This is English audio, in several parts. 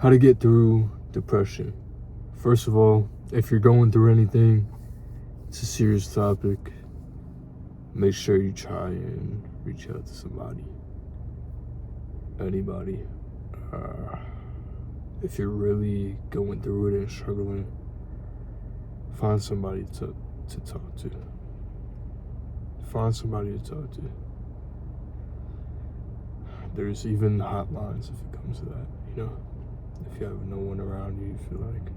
How to get through depression. First of all, if you're going through anything, it's a serious topic. Make sure you try and reach out to somebody. Anybody. If you're really going through it and struggling, find somebody to talk to. Find somebody to talk to. There's even hotlines if it comes to that, you know, if you have no one around you feel like.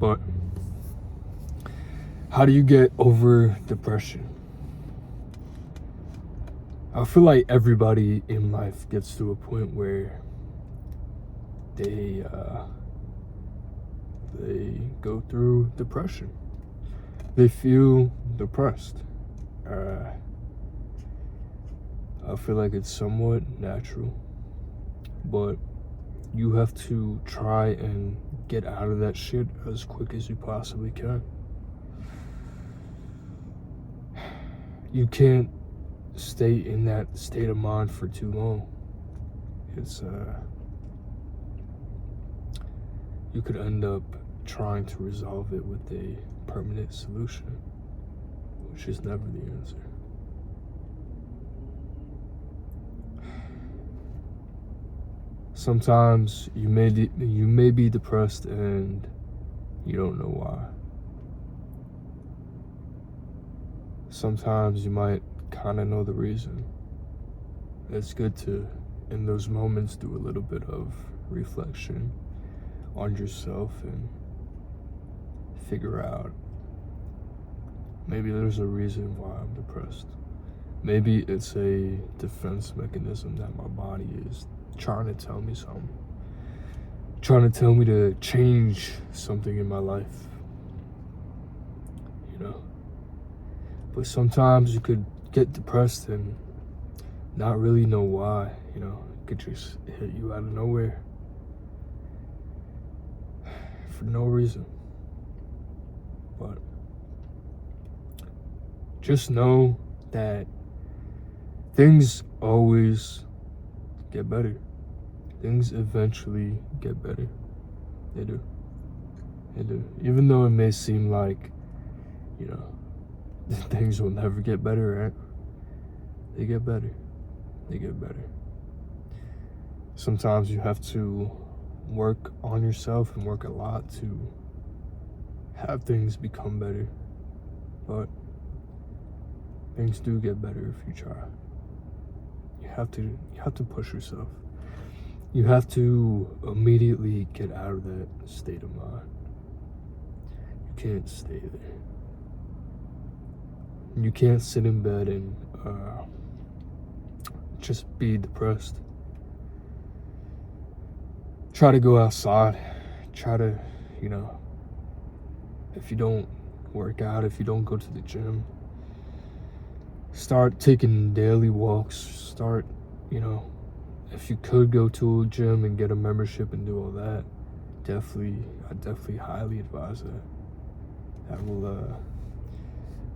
But how do you get over depression? I feel like everybody in life gets to a point where they go through depression. They feel depressed. I feel like it's somewhat natural, but you have to try and get out of that shit as quick as you possibly can. You can't stay in that state of mind for too long. It's you could end up trying to resolve it with a permanent solution, which is never the answer. Sometimes you may be depressed and you don't know why. Sometimes you might kind of know the reason. It's good to, in those moments, do a little bit of reflection on yourself and figure out, maybe there's a reason why I'm depressed. Maybe it's a defense mechanism that my body is trying to tell me something, trying to tell me to change something in my life, you know. But sometimes you could get depressed and not really know why, you know. It could just hit you out of nowhere for no reason. But just know that things always get better. Things eventually get better. They do. They do. Even though it may seem like, you know, things will never get better, right? They get better. They get better. Sometimes you have to work on yourself and work a lot to have things become better. But things do get better if you try. You have to push yourself. You have to immediately get out of that state of mind. You can't stay there. You can't sit in bed and just be depressed. Try to go outside. Try to, you know, if you don't work out, if you don't go to the gym, start taking daily walks. Start, you know, if you could go to a gym and get a membership and do all that, I definitely highly advise that.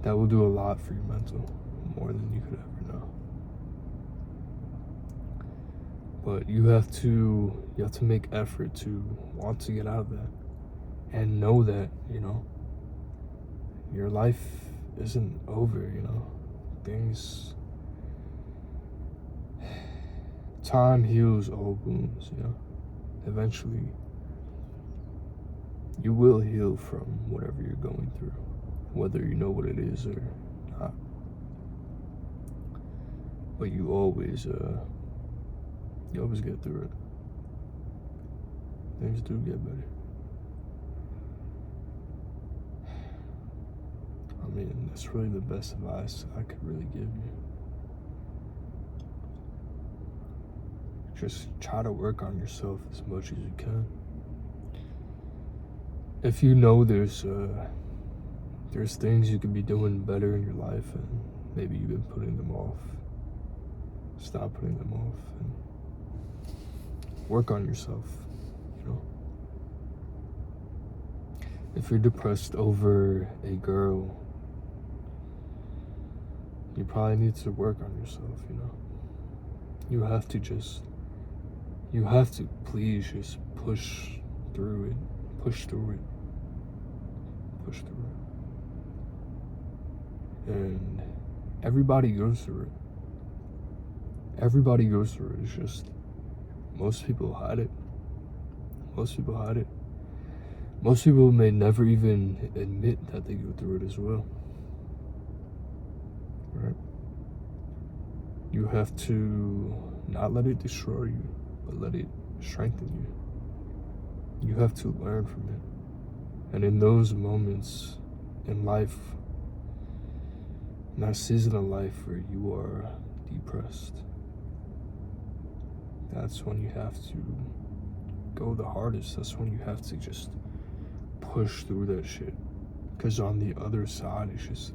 That will do a lot for your mental, more than you could ever know. But you have to make effort to want to get out of that and know that, you know, your life isn't over, you know. Time heals all wounds, you know. Eventually, you will heal from whatever you're going through, whether you know what it is or not. But you always get through it. Things do get better. I mean, that's really the best advice I could really give you. Just try to work on yourself as much as you can. If you know there's things you could be doing better in your life and maybe you've been putting them off, stop putting them off and work on yourself, you know. If you're depressed over a girl, you probably need to work on yourself, you know. You have to just you have to please just push through it, push through it, push through it. And everybody goes through it. Everybody goes through it. It's just most people hide it. Most people hide it. Most people may never even admit that they go through it as well. Right? You have to not let it destroy you, but let it strengthen you. You have to learn from it. And in those moments in life, in that season of life where you are depressed, that's when you have to go the hardest. That's when you have to just push through that shit. Because on the other side, it's just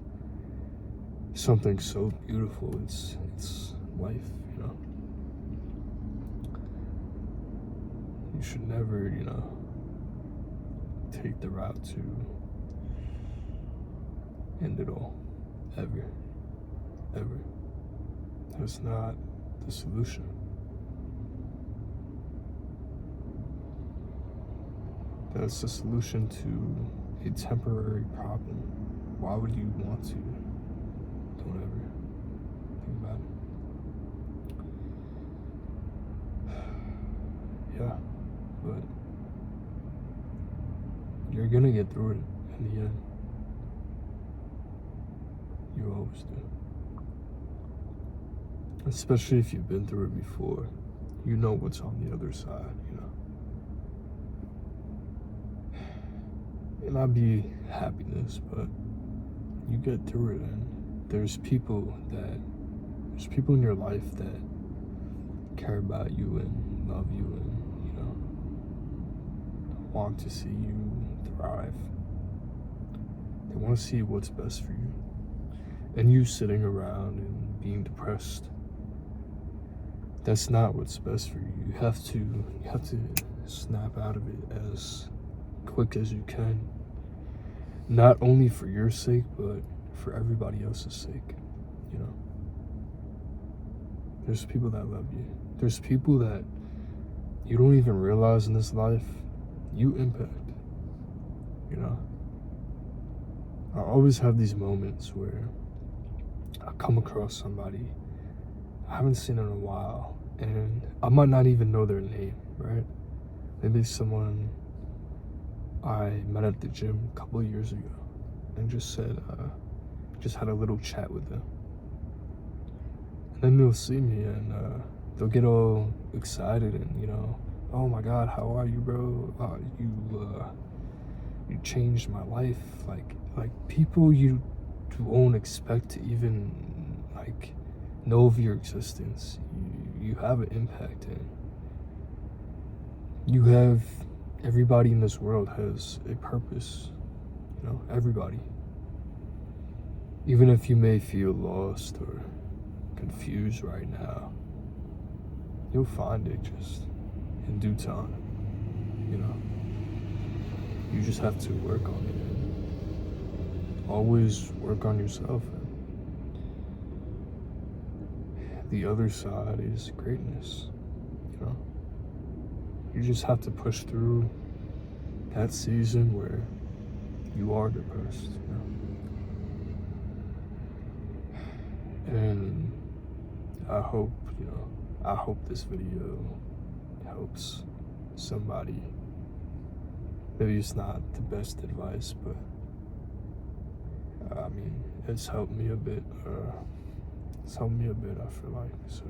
something so beautiful. It's life, you know. You should never, you know, take the route to end it all. Ever. Ever. That's not the solution. That's the solution to a temporary problem. Why would you want to? Don't ever think about it. Yeah, but you're gonna get through it in the end. You always do. Especially if you've been through it before. You know what's on the other side, you know. It might be happiness, but you get through it, and there's people in your life that care about you and love you and, you know, want to see you thrive. They want to see what's best for you. And you sitting around and being depressed, that's not what's best for you. You have to snap out of it as quick as you can, not only for your sake but for everybody else's sake. You know, there's people that love you. There's people that you don't even realize in this life you impact. You know, I always have these moments where I come across somebody I haven't seen in a while, and I might not even know their name, right? Maybe someone I met at the gym a couple of years ago and just had a little chat with them. And then they'll see me and they'll get all excited and, you know, oh my God, how are you, bro? You changed my life. Like people you won't expect to even like know of your existence. You have an impact, and you have, everybody in this world has a purpose, you know, everybody. Even if you may feel lost or confused right now, you'll find it just in due time, you know. You just have to work on it and always work on yourself. The other side is greatness, you know. You just have to push through that season where you are depressed, you know. And I hope this video helps somebody. Maybe it's not the best advice, but I mean, it's helped me a bit. I feel like. So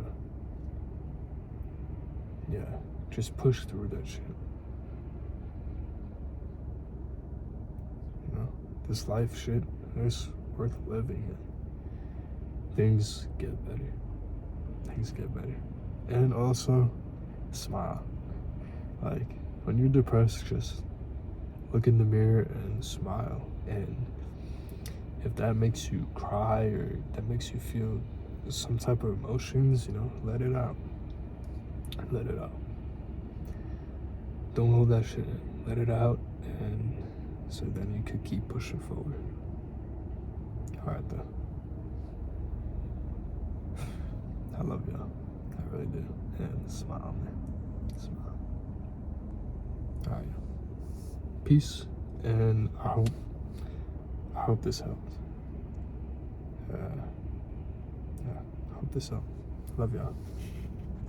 yeah, just push through that shit. You know, this life shit is worth living, and things get better. And also, smile. Like, when you're depressed, just look in the mirror and smile. And if that makes you cry or that makes you feel some type of emotions, you know, let it out. Don't hold that shit in. Let it out, and so then you could keep pushing forward. All right, though. I love y'all. I really do. And smile, man. So, all right. Peace, and I hope this helped. Yeah, I hope this helped. Love y'all.